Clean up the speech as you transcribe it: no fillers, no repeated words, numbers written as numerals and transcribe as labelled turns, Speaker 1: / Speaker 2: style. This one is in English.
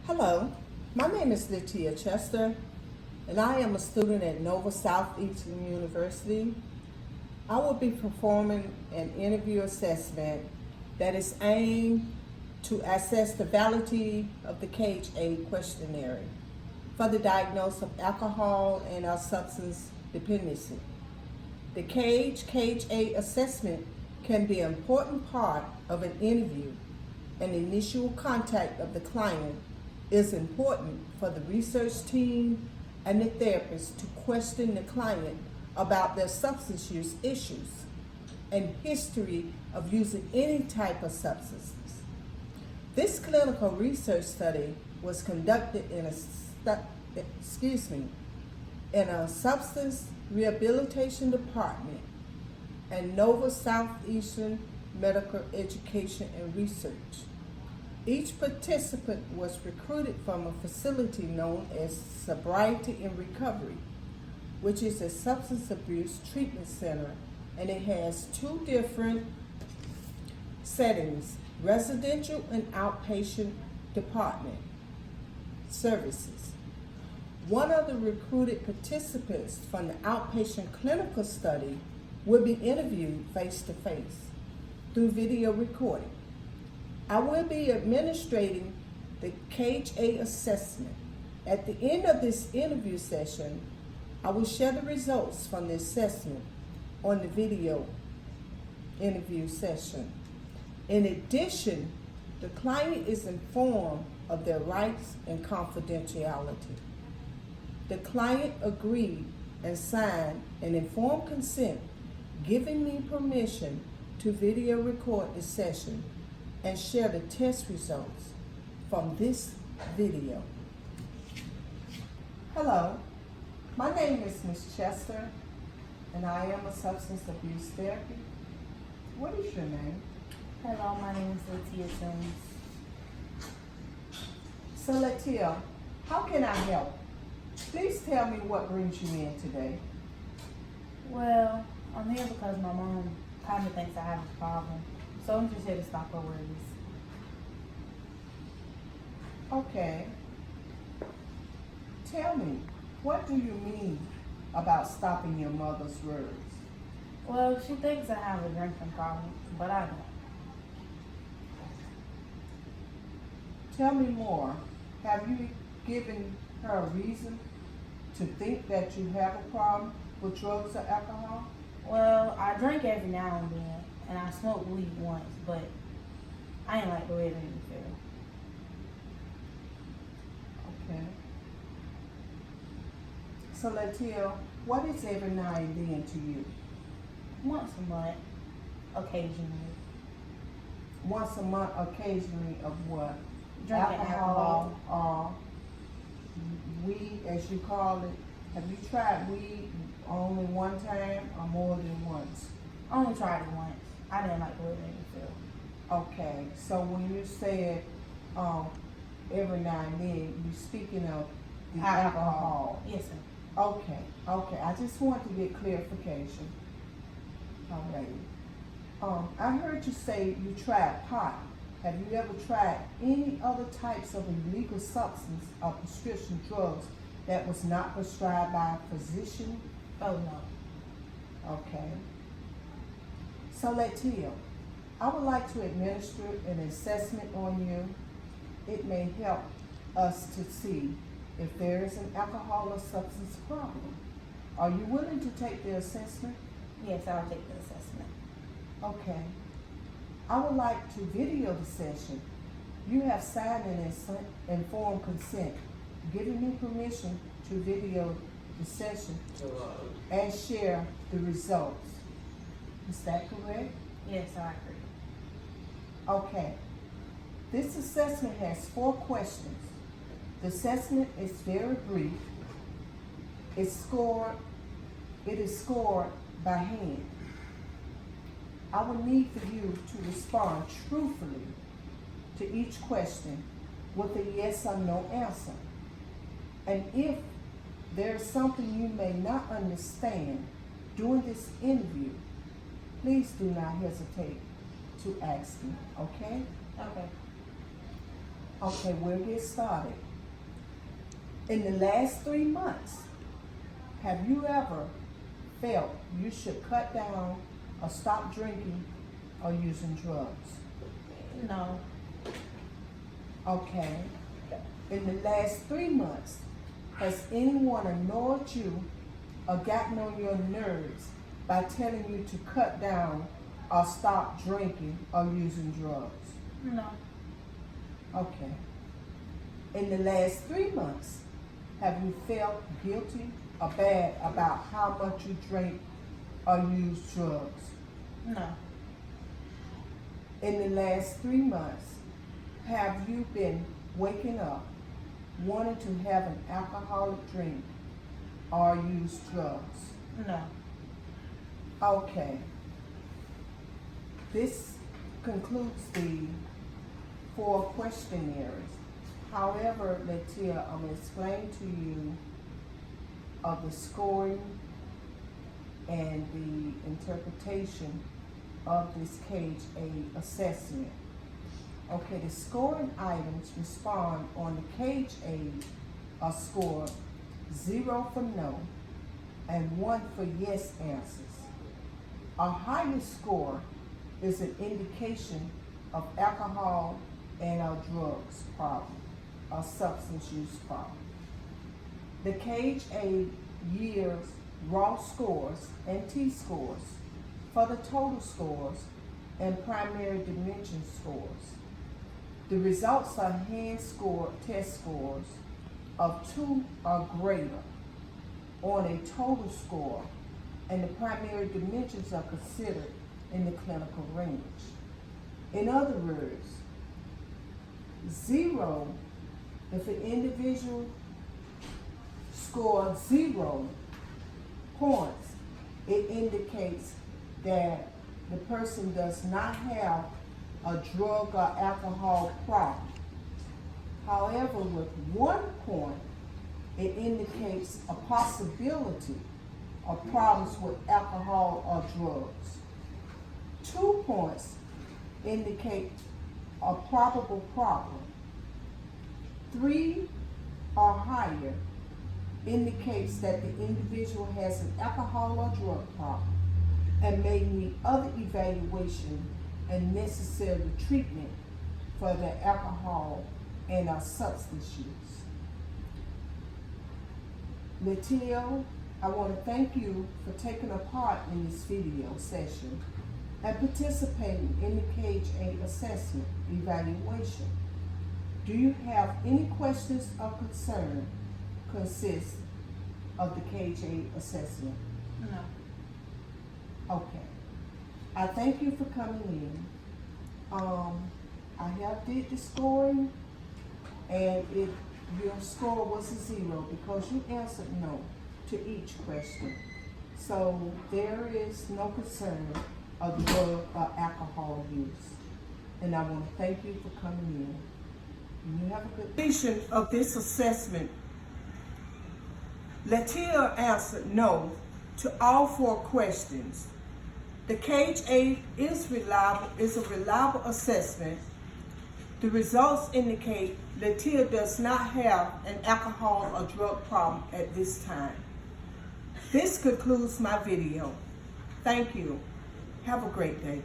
Speaker 1: Hello, my name is Lytia Chester, and I am a student at Nova Southeastern University. I will be performing an interview assessment that is aimed to assess the validity of the KHA questionnaire for the diagnosis of alcohol and or substance dependency. The KHA assessment can be an important part of an interview, and initial contact of the client is important for the research team and the therapist to question the client about their substance use issues and history of using any type of substances. This clinical research study was conducted in a substance rehabilitation department and Nova Southeastern Medical Education and Research. Each participant was recruited from a facility known as Sobriety and Recovery, which is a substance abuse treatment center, and it has two different settings: residential and outpatient department services. One of the recruited participants from the outpatient clinical study will be interviewed face-to-face through video recording. I will be administrating the KHA assessment. At the end of this interview session, I will share the results from the assessment on the video interview session. In addition, the client is informed of their rights and confidentiality. The client agreed and signed an informed consent giving me permission to video record the session and share the test results from this video. Hello, my name is Ms. Chester, and I am a substance abuse therapist. What is your name?
Speaker 2: Hello, my name is Lytia Sims.
Speaker 1: So Lytia, how can I help? Please tell me what brings you in today.
Speaker 2: Well, I'm here because my mom kind of thinks I have a problem. So I'm just here to stop her worries.
Speaker 1: Okay. Tell me, what do you mean about stopping your mother's words?
Speaker 2: Well, she thinks I have a drinking problem, but I don't.
Speaker 1: Tell me more. Have you given her a reason to think that you have a problem with drugs or alcohol?
Speaker 2: Well, I drink every now and then, and I smoke weed once, but I ain't like the way it made me feel.
Speaker 1: Okay. So Lytia, what is every now and then to you?
Speaker 2: Once a month, occasionally.
Speaker 1: Once a month, occasionally of what?
Speaker 2: Drinking alcohol.
Speaker 1: Or weed, as you call it. Have you tried weed only one time or more than once?
Speaker 2: I only tried it once. I didn't like the way it made me feel.
Speaker 1: Okay, so when you said every now and then, you're speaking of the alcohol.
Speaker 2: Yes, sir.
Speaker 1: Okay. I just want to get clarification. Alrighty. I heard you say you tried pot. Have you ever tried any other types of illegal substance or prescription drugs that was not prescribed by a physician?
Speaker 2: Oh, no.
Speaker 1: Okay. So Lytia, I would like to administer an assessment on you. It may help us to see if there is an alcohol or substance problem. Are you willing to take the assessment?
Speaker 2: Yes, I'll take the assessment.
Speaker 1: Okay. I would like to video the session. You have signed an informed consent, giving me permission to video the session and share the results. Is that correct?
Speaker 2: Yes, I agree.
Speaker 1: Okay. This assessment has 4 questions. The assessment is very brief. It is scored by hand. I will need for you to respond truthfully to each question with a yes or no answer. And if there is something you may not understand during this interview, please do not hesitate to ask me, okay?
Speaker 2: Okay.
Speaker 1: Okay, we'll get started. In the last 3 months, have you ever felt you should cut down or stop drinking or using drugs?
Speaker 2: No.
Speaker 1: Okay. In the last 3 months, has anyone annoyed you or gotten on your nerves by telling you to cut down or stop drinking or using drugs?
Speaker 2: No.
Speaker 1: Okay. In the last 3 months, have you felt guilty or bad about how much you drink or use drugs?
Speaker 2: No.
Speaker 1: In the last 3 months, have you been waking up wanting to have an alcoholic drink or use drugs?
Speaker 2: No.
Speaker 1: Okay. This concludes the 4 questionnaires. However, Latia, I'm going to explain to you of the scoring and the interpretation of this KHA assessment. Okay, the scoring items respond on the KHA are scored 0 for no and 1 for yes answers. A higher score is an indication of alcohol and a drugs problem, or substance use problem. The KHA yields raw scores and T-scores for the total scores and primary dimension scores. The results are hand-scored test scores of 2 or greater on a total score, and the primary dimensions are considered in the clinical range. In other words, 0, if an individual scores 0 points, it indicates that the person does not have a drug or alcohol problem. However, with 1 point, it indicates a possibility of problems with alcohol or drugs. 2 points indicate a probable problem. 3 or higher indicates that the individual has an alcohol or drug problem and may need other evaluation and necessary treatment for their alcohol and substance use. Latia, I want to thank you for taking a part in this video session and participating in the KHA assessment evaluation. Do you have any questions or concern consist of the KHA assessment?
Speaker 2: No.
Speaker 1: Okay. I thank you for coming in. I have did the scoring, and your score was a 0 because you answered no to each question. So there is no concern of drug or alcohol use. And I want to thank you for coming in. And you have a good completion of this assessment. Latia answered no to all 4 questions. The KHA is a reliable assessment. The results indicate Latia does not have an alcohol or drug problem at this time. This concludes my video. Thank you. Have a great day.